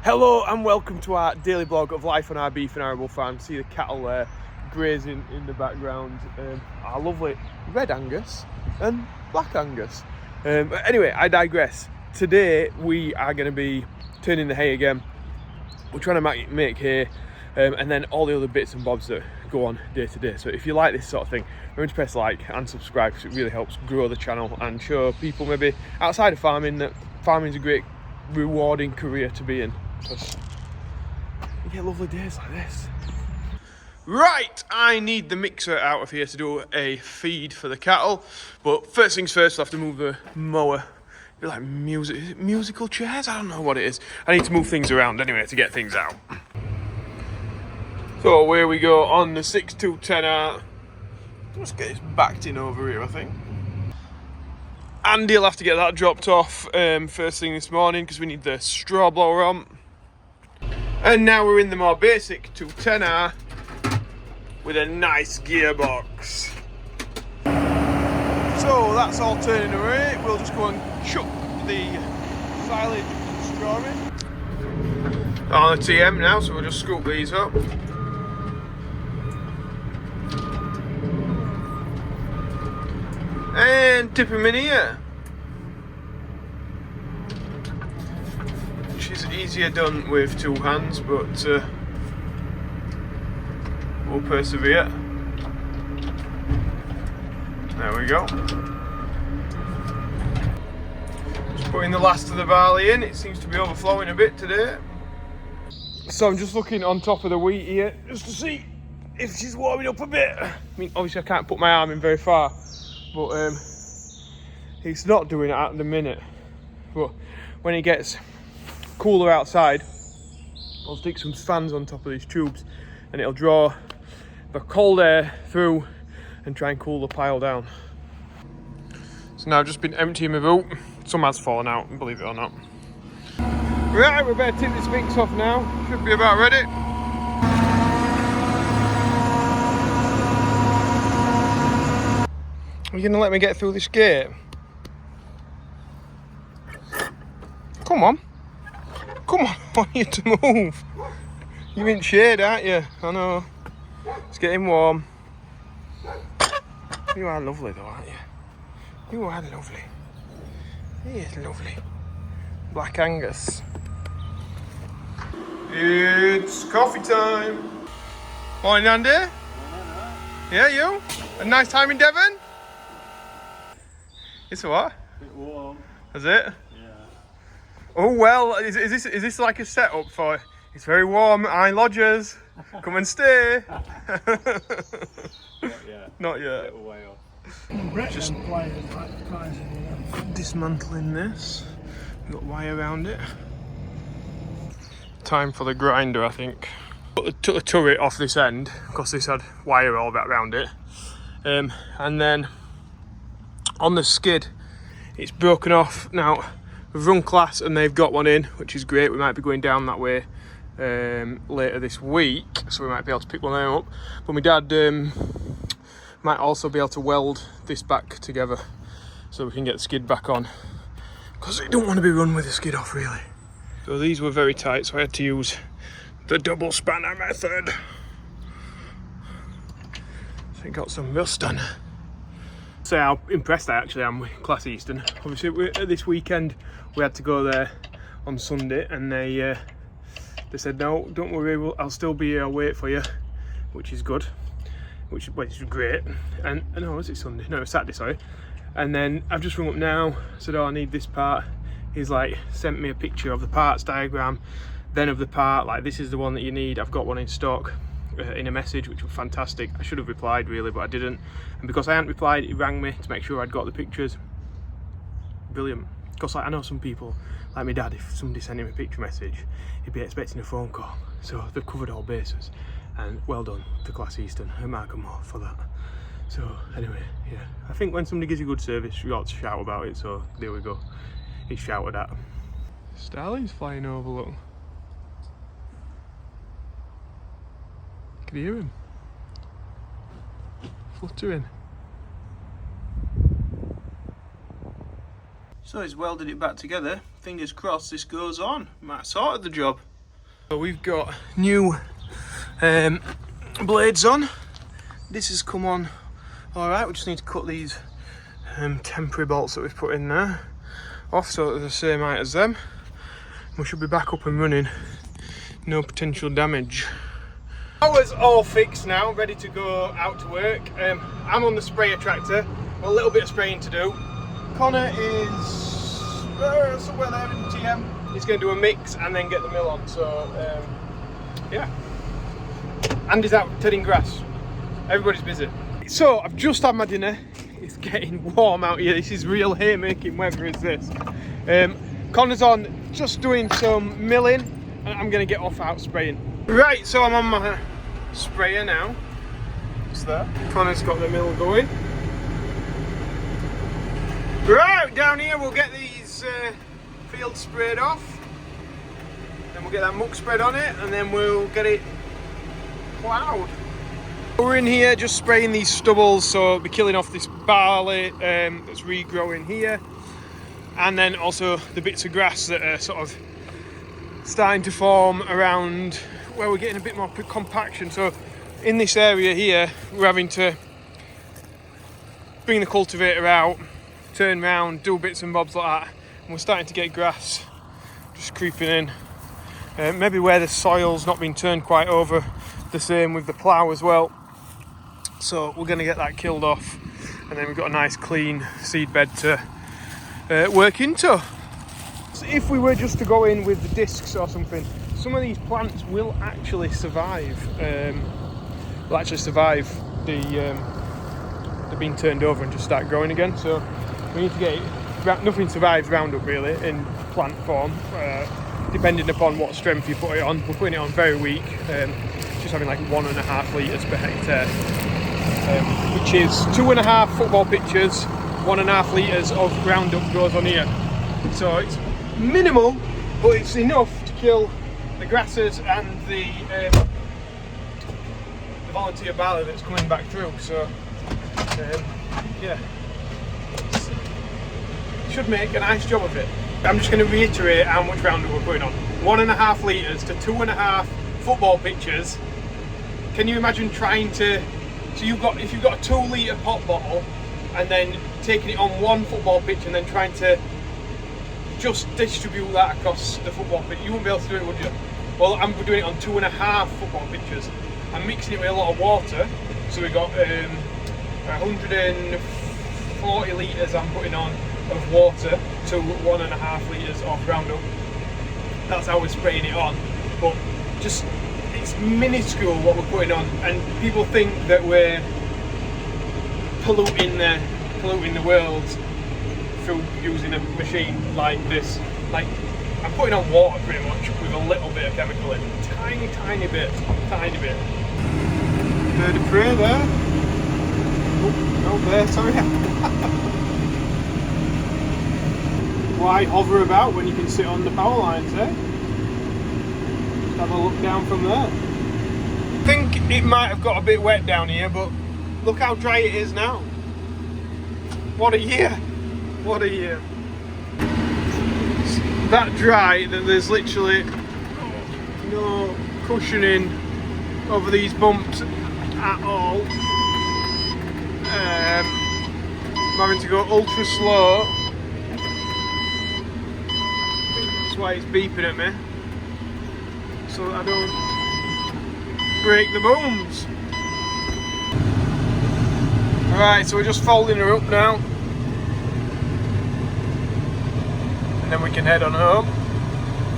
Hello and welcome to our daily blog of life on our beef and arable farm. See the cattle there grazing in the background. Our lovely red Angus and black Angus. But anyway, I digress. Today we are going to be turning the hay again. We're trying to make hay and then all the other bits and bobs that go on day to day. So if you like this sort of thing, remember to press like and subscribe because it really helps grow the channel and show people maybe outside of farming that farming is a great rewarding career to be in. Because you get lovely days like this. Right, I need the mixer out of here to do a feed for the cattle. But first things first, I'll have to move the mower. Be like musical chairs? I don't know what it is. I need to move things around anyway to get things out. So away we go on the 6.210R. Let's get this backed in over here, I think. Andy'll have to get that dropped off first thing this morning because we need the straw blower on. And now we're in the more basic 210R with a nice gearbox. So that's all turning away. We'll just go and chuck the silage and straw in. On the TM now, so we'll just scoop these up. And dip them in here. Which is easier done with two hands, but we'll persevere. There we go. Just putting the last of the barley in. It seems to be overflowing a bit today. So I'm just looking on top of the wheat here, just to see if she's warming up a bit. I mean, obviously I can't put my arm in very far, but it's not doing it at the minute. But when it gets cooler outside, I'll stick some fans on top of these tubes and it'll draw the cold air through and try and cool the pile down. So now I've just been emptying my boot. Some has fallen out, believe it or not. Right, we better tip this mix off now. Should be about ready. Are you gonna let me get through this gate? Come on. Come on, I want you to move. You're in shade, aren't you? I know. It's getting warm. You are lovely though, aren't you? You are lovely. He is lovely. Black Angus. It's coffee time. Morning, Andy. Yeah, you? A nice time in Devon? It's what? A bit warm. Is it? Yeah. Oh well, is this like a setup for? It's very warm. Lodgers, come and stay. Not yet. Not yet. A little way off. Just dismantling this. Got wire around it. Time for the grinder, I think. Took the turret off this end because this had wire all around it, and then on the skid, it's broken off. Now we've run class and they've got one in, which is great. We might be going down that way later this week, so we might be able to pick one of them up. But my dad might also be able to weld this back together so we can get the skid back on, because we don't want to be run with the skid off really. So these were very tight, so I had to use the double spanner method. So it got some rust on. So how impressed I actually am with Class Eastern. Obviously this weekend we had to go there on Sunday, and they said no, don't worry, I'll still be here, I'll wait for you, which is good, which is great. And no, was it Sunday? No, it was Saturday, sorry. And then I've just rung up now, said, oh, I need this part. He's like sent me a picture of the parts diagram, then of the part, like this is the one that you need, I've got one in stock, in a message, which was fantastic. I should have replied really, but I didn't, and because I hadn't replied, he rang me to make sure I'd got the pictures. Brilliant. Because like, I know some people, like my dad, if somebody sent him a picture message, he'd be expecting a phone call. So they've covered all bases, and well done to Class Eastern and Markham Moore for that. So anyway, yeah, I think when somebody gives you good service, you ought to shout about it, so there we go. He's shouted at. Starling's flying over, look. Can you hear him? Fluttering. So he's welded it back together. Fingers crossed this goes on. Might have sorted the job. So we've got new blades on. This has come on alright. We just need to cut these temporary bolts that we've put in there off so they're the same height as them. We should be back up and running. No potential damage. Power's all fixed now, ready to go out to work. I'm on the sprayer tractor, got a little bit of spraying to do. Connor is somewhere there in the TM. He's going to do a mix and then get the mill on. So yeah, Andy's out tending grass. Everybody's busy. So I've just had my dinner. It's getting warm out here. This is real haymaking weather, is this. Connor's on just doing some milling and I'm going to get off out spraying. Right, so I'm on my sprayer now. It's there. Connor's got the mill going. Right, down here we'll get these fields sprayed off. Then we'll get that muck spread on it and then we'll get it ploughed. We're in here just spraying these stubbles, so we're killing off this barley that's regrowing here. And then also the bits of grass that are sort of starting to form around where we're getting a bit more compaction. So in this area here we're having to bring the cultivator out, turn round, do bits and bobs like that, and we're starting to get grass just creeping in. Maybe where the soil's not been turned quite over, the same with the plough as well. So we're going to get that killed off and then we've got a nice clean seed bed to work into. So if we were just to go in with the discs or something, some of these plants will actually survive. The being turned over and just start growing again. So we need to get it. Nothing survives Roundup really in plant form, depending upon what strength you put it on. We're putting it on very weak, just having like 1.5 litres per hectare, which is 2.5 football pitches, 1.5 litres of Roundup goes on here. So it's minimal, but it's enough to kill the grasses and the volunteer barley that's coming back through. So yeah, should make a nice job of it. I'm just going to reiterate how much Roundup we're putting on. 1.5 litres to 2.5 football pitchers. Can you imagine trying to, so if you've got a 2 litre pop bottle and then taking it on 1 football pitch and then trying to just distribute that across the football pitch, you wouldn't be able to do it, would you? Well, I'm doing it on 2.5 football pitches. I'm mixing it with a lot of water, so we've got 140 litres I'm putting on of water to 1.5 litres of Roundup. That's how we're spraying it on, but just it's minuscule what we're putting on, and people think that we're polluting the world through using a machine like this. Like, I'm putting on water pretty much with a little bit of chemical in, tiny bit. Bird of prey there. Oh, there, sorry. Why hover about when you can sit on the power lines, eh? Just have a look down from there. I think it might have got a bit wet down here, but look how dry it is now. What a year! What a year. It's that dry that there's literally no cushioning over these bumps at all. I'm having to go ultra slow. I think that's why it's beeping at me, so that I don't break the booms. Alright, so we're just folding her up now, and then we can head on home.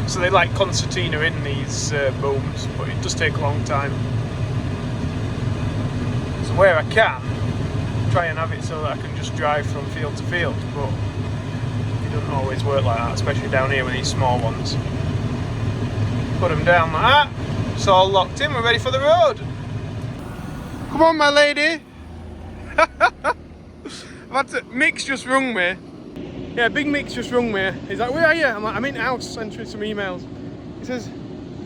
So they like concertina in these booms, but it does take a long time. So where I can, try and have it so that I can just drive from field to field, but it doesn't always work like that, especially down here with these small ones. Put them down like that, it's all locked in, we're ready for the road. Come on, my lady. Mick's just rung me. Yeah, Big Mick's just rung me. He's like, where are you? I'm like, I'm in the house answering some emails. He says,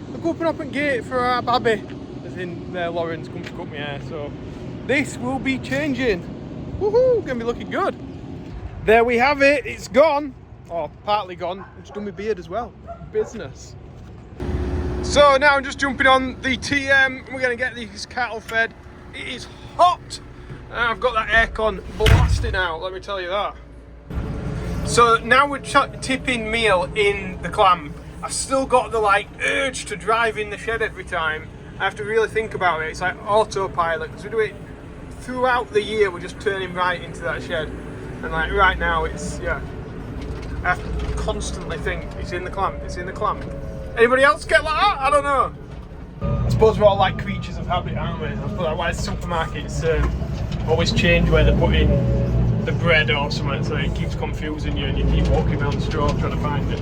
look, open up at gate for our babby. As in, Lauren's come to cut my hair, so this will be changing. Woohoo, gonna be looking good. There we have it, it's gone. Or partly gone. It's done my beard as well. Business. So now I'm just jumping on the TM. We're going to get these cattle fed. It is hot. And I've got that aircon blasting out, let me tell you that. So now we're tipping meal in the clamp. I've still got the urge to drive in the shed every time. I have to really think about it. It's like autopilot, because we do it throughout the year. We're just turning right into that shed. And right now it's, yeah. I have to constantly think, it's in the clamp, it's in the clamp. Anybody else get like that? I don't know. I suppose we're all like creatures of habit, aren't we? I suppose that's why supermarkets always change where they're putting the bread or something, so it keeps confusing you and you keep walking around the store trying to find it.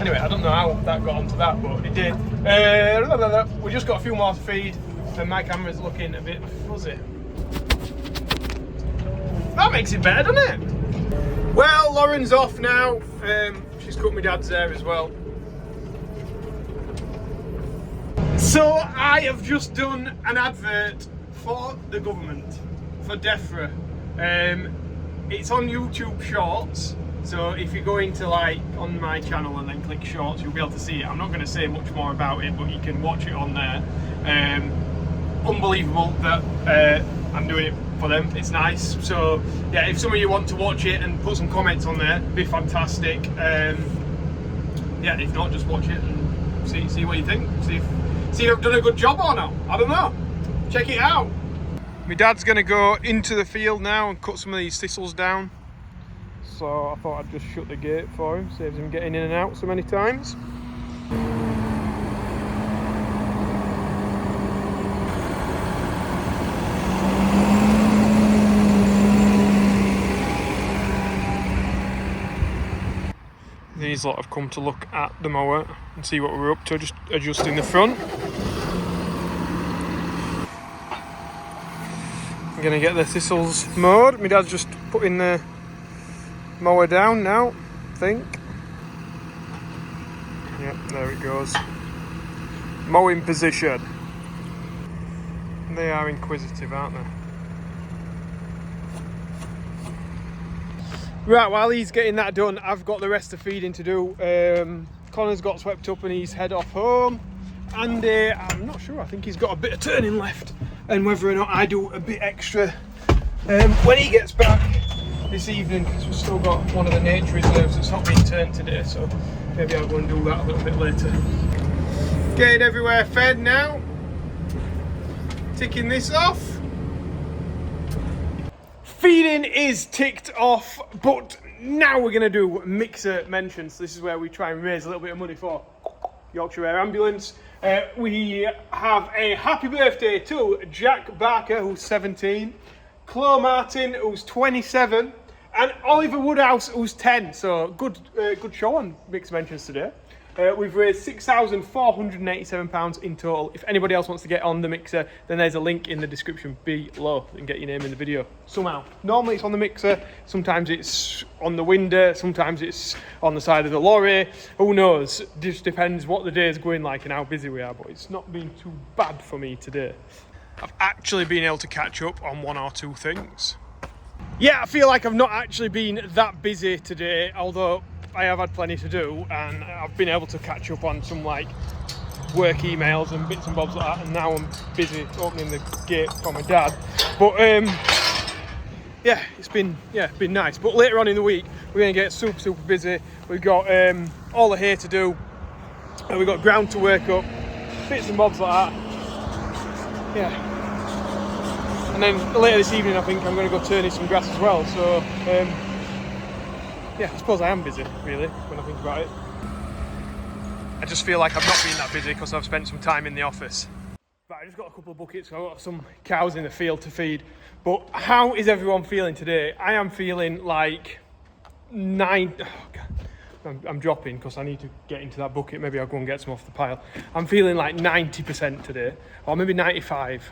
Anyway, I don't know how that got onto that, but it did. We just got a few more to feed, and my camera's looking a bit fuzzy. That makes it better, doesn't it? Well, Lauren's off now. She's cut my dad's hair as well. So I have just done an advert for the government, for DEFRA. It's on YouTube Shorts, so if you go into on my channel and then click Shorts, you'll be able to see it. I'm not going to say much more about it, but you can watch it on there. Unbelievable that I'm doing it for them. It's nice. So yeah, if some of you want to watch it and put some comments on there, it'd be fantastic. Yeah, if not, just watch it and see what you think. See if I've done a good job or not. I don't know. Check it out. My dad's gonna go into the field now and cut some of these thistles down. So I thought I'd just shut the gate for him, saves him getting in and out so many times. These lot have come to look at the mower and see what we're up to, just adjusting the front. I'm gonna get the thistles mowed. My dad's just putting the mower down now, I think. Yep, there it goes. Mowing position. They are inquisitive, aren't they? Right, while he's getting that done, I've got the rest of feeding to do. Connor's got swept up and he's head off home. And I'm not sure, I think he's got a bit of turning left. And whether or not I do a bit extra when he gets back this evening, because we've still got one of the nature reserves that's not been turned today, so maybe I'll go and do that a little bit later. Getting everywhere fed now. Ticking this off. Feeding is ticked off, but now we're going to do mixer mentions. This is where we try and raise a little bit of money for Yorkshire Air Ambulance. We have a happy birthday to Jack Barker, who's 17, Chloe Martin, who's 27, and Oliver Woodhouse, who's 10. So good show on mixer mentions today. We've raised £6,487 in total. If anybody else wants to get on the mixer, then there's a link in the description below and get your name in the video somehow. Normally it's on the mixer, sometimes it's on the window, sometimes it's on the side of the lorry. Who knows? Just depends what the day is going like and how busy we are, but it's not been too bad for me today. I've actually been able to catch up on one or two things. Yeah, I feel like I've not actually been that busy today, although I have had plenty to do, and I've been able to catch up on some work emails and bits and bobs like that, and now I'm busy opening the gate for my dad. But yeah, it's been nice. But later on in the week we're going to get super busy. We've got all the hay to do, and we've got ground to work up, bits and bobs like that. Yeah. And then later this evening I think I'm going to go turning some grass as well, so yeah, I suppose I am busy, really, when I think about it. I just feel like I've not been that busy because I've spent some time in the office. But I just got a couple of buckets, so I've got some cows in the field to feed. But how is everyone feeling today? I am feeling like I'm dropping because I need to get into that bucket. Maybe I'll go and get some off the pile. I'm feeling like 90% today, or maybe 95.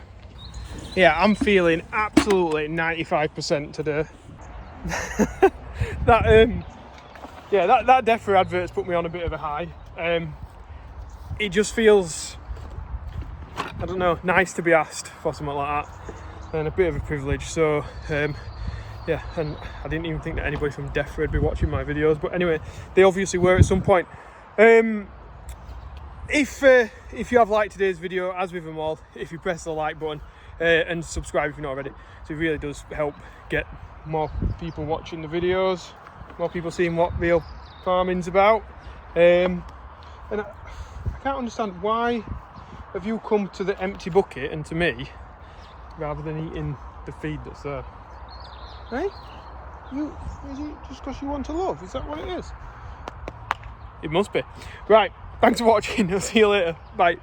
Yeah, I'm feeling absolutely 95% today. That DEFRA advert's put me on a bit of a high. It just feels, I don't know, nice to be asked for something like that, and a bit of a privilege. So yeah, and I didn't even think that anybody from DEFRA would be watching my videos, but anyway, they obviously were at some point. if you have liked today's video, as with them all, if you press the like button and subscribe if you're not already, so it really does help get more people watching the videos, more people seeing what real farming's about. And I can't understand, why have you come to the empty bucket and to me rather than eating the feed that's there? Hey? Is it just because you want to love? Is that what it is? It must be. Right, thanks for watching. I'll see you later. Bye.